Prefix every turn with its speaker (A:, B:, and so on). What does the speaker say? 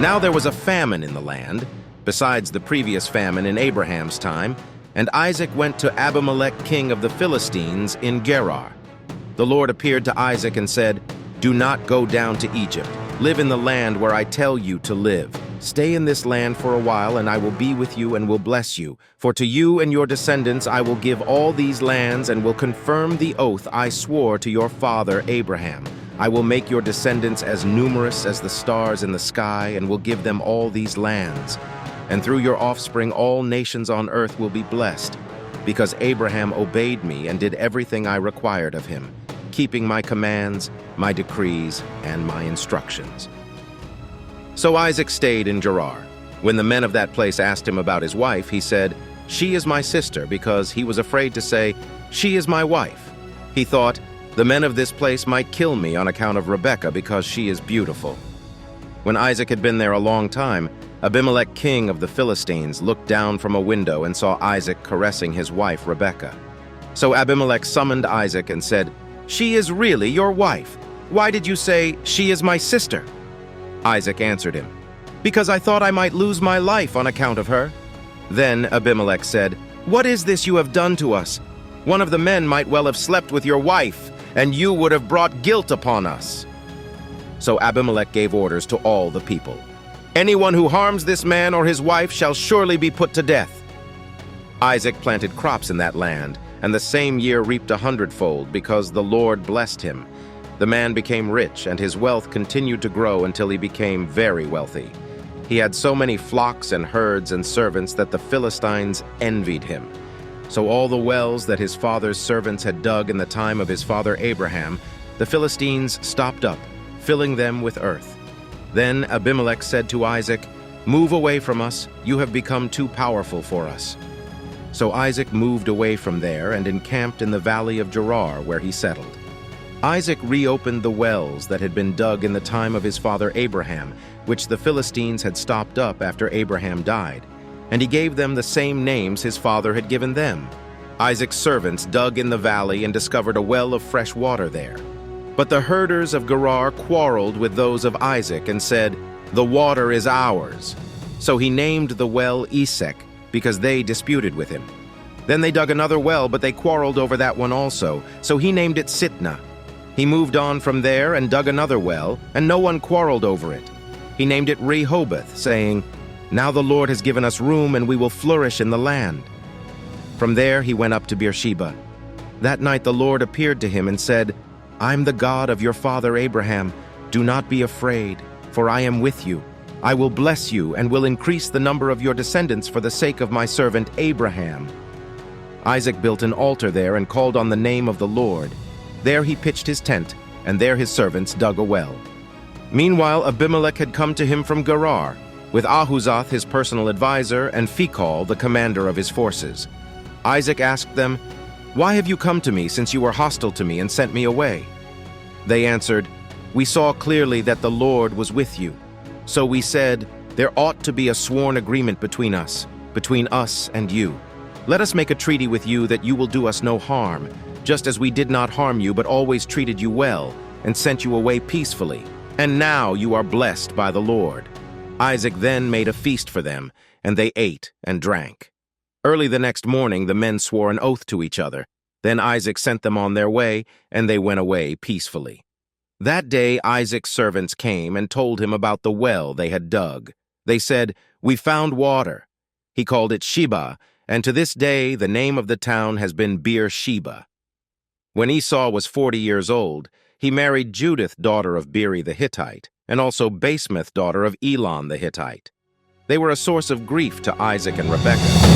A: Now there was a famine in the land, besides the previous famine in Abraham's time, and Isaac went to Abimelek, king of the Philistines, in Gerar. The Lord appeared to Isaac and said, "Do not go down to Egypt. Live in the land where I tell you to live. Stay in this land for a while, and I will be with you and will bless you. For to you and your descendants I will give all these lands and will confirm the oath I swore to your father Abraham. I will make your descendants as numerous as the stars in the sky and will give them all these lands. And through your offspring all nations on earth will be blessed, because Abraham obeyed me and did everything I required of him, keeping my commands, my decrees, and my instructions." So Isaac stayed in Gerar. When the men of that place asked him about his wife, he said, "She is my sister," because he was afraid to say, "She is my wife." He thought, "The men of this place might kill me on account of Rebekah because she is beautiful." When Isaac had been there a long time, Abimelek, king of the Philistines, looked down from a window and saw Isaac caressing his wife Rebekah. So Abimelek summoned Isaac and said, "She is really your wife. Why did you say, 'She is my sister'?" Isaac answered him, "Because I thought I might lose my life on account of her." Then Abimelek said, "What is this you have done to us? One of the men might well have slept with your wife, and you would have brought guilt upon us." So Abimelek gave orders to all the people, "Anyone who harms this man or his wife shall surely be put to death." Isaac planted crops in that land, and the same year reaped 100-fold, because the Lord blessed him. The man became rich, and his wealth continued to grow until he became very wealthy. He had so many flocks and herds and servants that the Philistines envied him. So all the wells that his father's servants had dug in the time of his father Abraham, the Philistines stopped up, filling them with earth. Then Abimelech said to Isaac, "Move away from us, you have become too powerful for us." So Isaac moved away from there and encamped in the valley of Gerar, where he settled. Isaac reopened the wells that had been dug in the time of his father Abraham, which the Philistines had stopped up after Abraham died, and he gave them the same names his father had given them. Isaac's servants dug in the valley and discovered a well of fresh water there. But the herders of Gerar quarreled with those of Isaac and said, "The water is ours." So he named the well Esek, because they disputed with him. Then they dug another well, but they quarreled over that one also, so he named it Sitnah. He moved on from there and dug another well, and no one quarreled over it. He named it Rehoboth, saying, "Now the Lord has given us room, and we will flourish in the land." From there he went up to Beersheba. That night the Lord appeared to him and said, "I'm the God of your father Abraham. Do not be afraid, for I am with you. I will bless you and will increase the number of your descendants for the sake of my servant Abraham." Isaac built an altar there and called on the name of the Lord. There he pitched his tent, and there his servants dug a well. Meanwhile Abimelech had come to him from Gerar, with Ahuzath his personal advisor and Phicol the commander of his forces. Isaac asked them, "Why have you come to me, since you were hostile to me and sent me away?" They answered, "We saw clearly that the Lord was with you. So we said, 'There ought to be a sworn agreement between us and you. Let us make a treaty with you that you will do us no harm, just as we did not harm you but always treated you well and sent you away peacefully. And now you are blessed by the Lord.'" Isaac then made a feast for them, and they ate and drank. Early the next morning the men swore an oath to each other. Then Isaac sent them on their way, and they went away peacefully. That day Isaac's servants came and told him about the well they had dug. They said, "We found water." He called it Sheba, and to this day the name of the town has been Beersheba. When Esau was 40 years old, he married Judith, daughter of Beeri the Hittite, and also Basemath, daughter of Elon the Hittite. They were a source of grief to Isaac and Rebekah.